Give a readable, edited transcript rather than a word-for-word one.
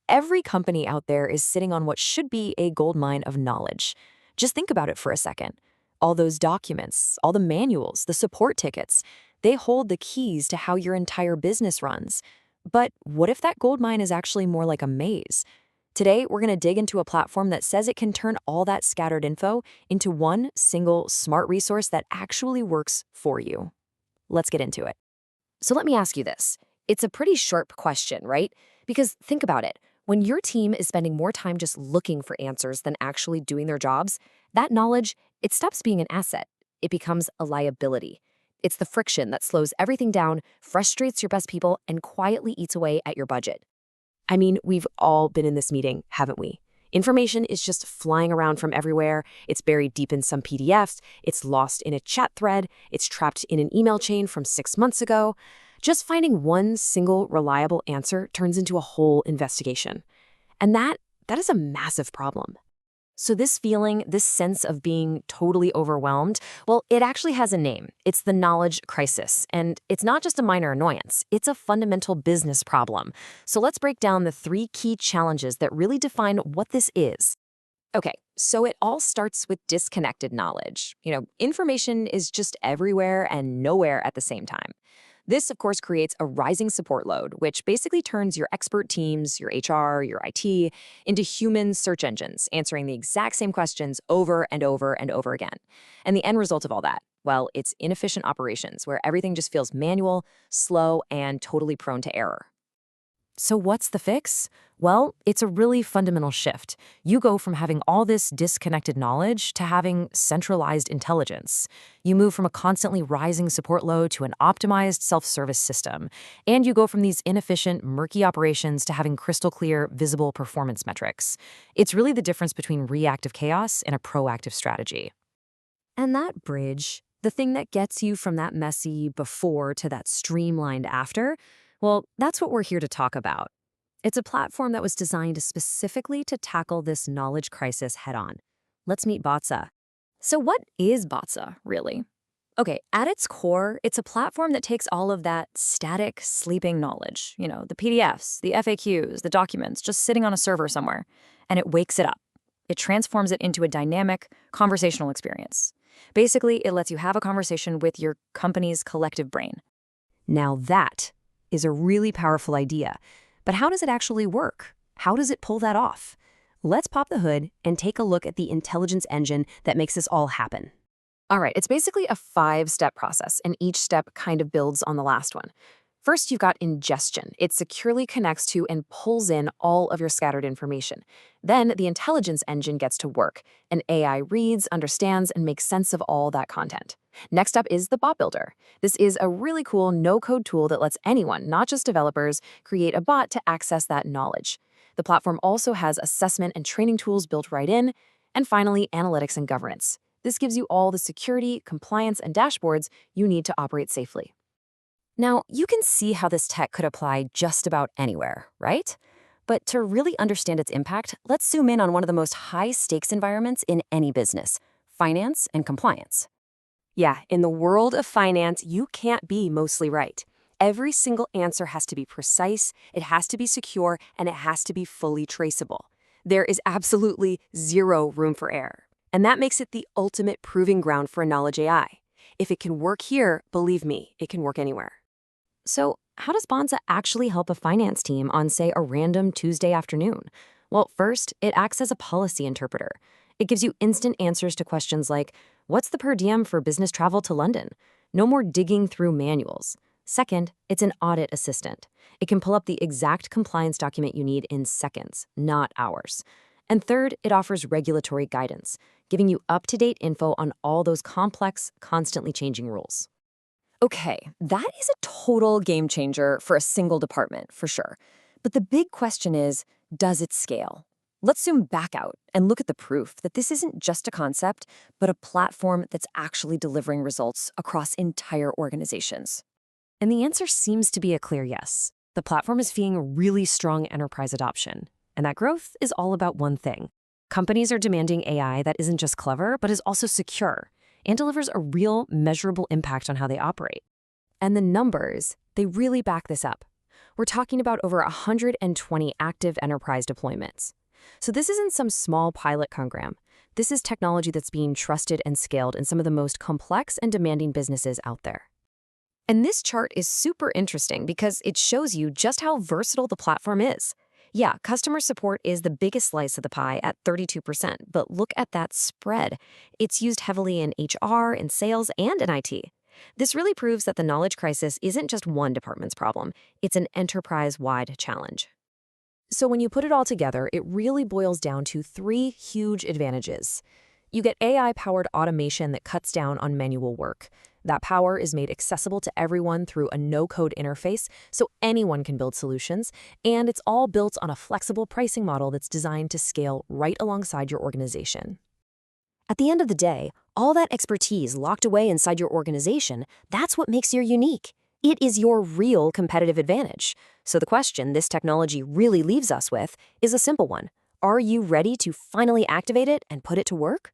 Every company out there is sitting on what should be a gold mine of knowledge. Just think about it for a second. All those documents, all the manuals, the support tickets, they hold the keys to how your entire business runs. But what if that gold mine is actually more like a maze? Today, we're going to dig into a platform that says it can turn all that scattered info into one single smart resource that actually works for you. Let's get into it. So let me ask you this. It's a pretty sharp question, right? Because think about it. When your team is spending more time just looking for answers than actually doing their jobs, that knowledge, it stops being an asset. It becomes a liability. It's the friction that slows everything down, frustrates your best people, and quietly eats away at your budget. I mean, we've all been in this meeting, haven't we? Information is just flying around from everywhere. It's buried deep in some PDFs. It's lost in a chat thread. It's trapped in an email chain from 6 months ago. Just finding one single reliable answer turns into a whole investigation. And that is a massive problem. So this feeling, this sense of being totally overwhelmed, well, it actually has a name. It's the knowledge crisis. And it's not just a minor annoyance. It's a fundamental business problem. So let's break down the 3 key challenges that really define what this is. Okay, so it all starts with disconnected knowledge. Information is just everywhere and nowhere at the same time. This, of course, creates a rising support load, which basically turns your expert teams, your HR, your IT, into human search engines, answering the exact same questions over and over and over again. And the end result of all that, well, it's inefficient operations where everything just feels manual, slow, and totally prone to error. So what's the fix? Well, it's a really fundamental shift. You go from having all this disconnected knowledge to having centralized intelligence. You move from a constantly rising support load to an optimized self-service system. And you go from these inefficient, murky operations to having crystal clear, visible performance metrics. It's really the difference between reactive chaos and a proactive strategy. And that bridge, the thing that gets you from that messy before to that streamlined after, well, that's what we're here to talk about. It's a platform that was designed specifically to tackle this knowledge crisis head-on. Let's meet Botza. So what is Botza, really? Okay, at its core, it's a platform that takes all of that static, sleeping knowledge, the PDFs, the FAQs, the documents, just sitting on a server somewhere, and it wakes it up. It transforms it into a dynamic, conversational experience. Basically, it lets you have a conversation with your company's collective brain. Now that is a really powerful idea. But how does it actually work? How does it pull that off? Let's pop the hood and take a look at the intelligence engine that makes this all happen. All right, it's basically a 5-step process, and each step kind of builds on the last one. First, you've got ingestion. It securely connects to and pulls in all of your scattered information. Then the intelligence engine gets to work. An AI reads, understands, and makes sense of all that content. Next up is the bot builder. This is a really cool no-code tool that lets anyone, not just developers, create a bot to access that knowledge. The platform also has assessment and training tools built right in. And finally, analytics and governance. This gives you all the security, compliance, and dashboards you need to operate safely. Now, you can see how this tech could apply just about anywhere, right? But to really understand its impact, let's zoom in on one of the most high-stakes environments in any business: finance and compliance. Yeah, in the world of finance, you can't be mostly right. Every single answer has to be precise, it has to be secure, and it has to be fully traceable. There is absolutely zero room for error. And that makes it the ultimate proving ground for a knowledge AI. If it can work here, believe me, it can work anywhere. So how does Botza actually help a finance team on, say, a random Tuesday afternoon? Well, first, it acts as a policy interpreter. It gives you instant answers to questions like, what's the per diem for business travel to London? No more digging through manuals. Second, it's an audit assistant. It can pull up the exact compliance document you need in seconds, not hours. And third, it offers regulatory guidance, giving you up-to-date info on all those complex, constantly changing rules. Okay, that is a total game changer for a single department, for sure. But the big question is, does it scale? Let's zoom back out and look at the proof that this isn't just a concept, but a platform that's actually delivering results across entire organizations. And the answer seems to be a clear yes. The platform is seeing really strong enterprise adoption. And that growth is all about one thing. Companies are demanding AI that isn't just clever, but is also secure and delivers a real, measurable impact on how they operate. And the numbers, they really back this up. We're talking about over 120 active enterprise deployments. So this isn't some small pilot program. This is technology that's being trusted and scaled in some of the most complex and demanding businesses out there. And this chart is super interesting because it shows you just how versatile the platform is. Yeah, customer support is the biggest slice of the pie at 32%, but look at that spread. It's used heavily in HR, in sales, and in IT. This really proves that the knowledge crisis isn't just one department's problem, it's an enterprise-wide challenge. So when you put it all together, it really boils down to three huge advantages. You get AI-powered automation that cuts down on manual work. That power is made accessible to everyone through a no-code interface, so anyone can build solutions, and it's all built on a flexible pricing model that's designed to scale right alongside your organization. At the end of the day, all that expertise locked away inside your organization, that's what makes you unique. It is your real competitive advantage. So the question this technology really leaves us with is a simple one. Are you ready to finally activate it and put it to work?